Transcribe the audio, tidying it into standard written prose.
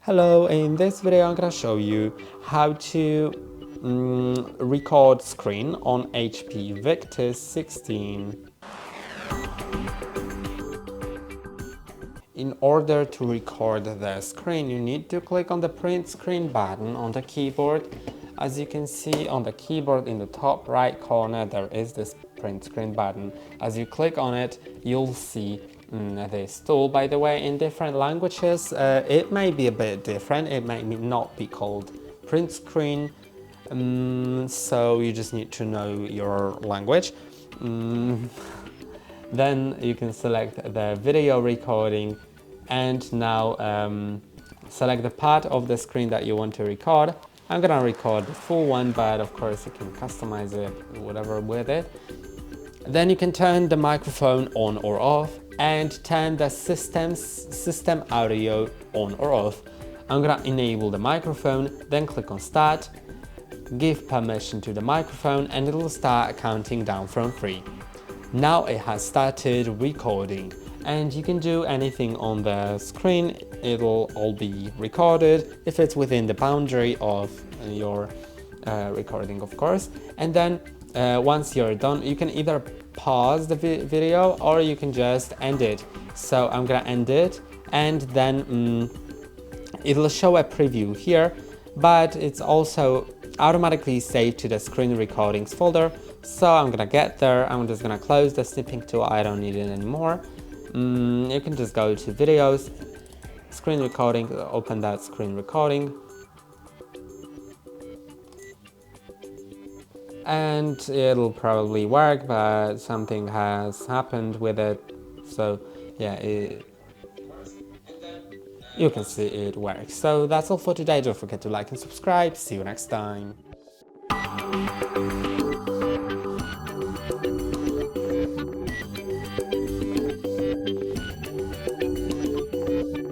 Hello, in this video I'm gonna show you how to record screen on HP Victus 16. In order to record the screen, you need to click on the print screen button on the keyboard. As you can see on the keyboard in the top right corner, there is this print screen button. As you click on it, you'll see this tool. By the way, in different languages, it may be a bit different. It may not be called print screen, so you just need to know your language. Then you can select the video recording and now select the part of the screen that you want to record. I'm gonna record the full one, but of course you can customize it, whatever with it. Then you can turn the microphone on or off and turn the system audio on or off. I'm gonna enable the microphone, then click on start, give permission to the microphone, and it will start counting down from 3. Now it has started recording, and you can do anything on the screen. It'll all be recorded if it's within the boundary of your recording, of course. And then once you're done, you can either pause the video or you can just end it. So I'm gonna end it, and then it'll show a preview here, but it's also automatically saved to the screen recordings folder. So I'm gonna get there. I'm just gonna close the snipping tool. I don't need it anymore. You can just go to videos, screen recording, open that screen recording, and it'll probably work, but something has happened with it. So yeah, you can see it works. So that's all for today. Don't forget to like and subscribe. See you next time.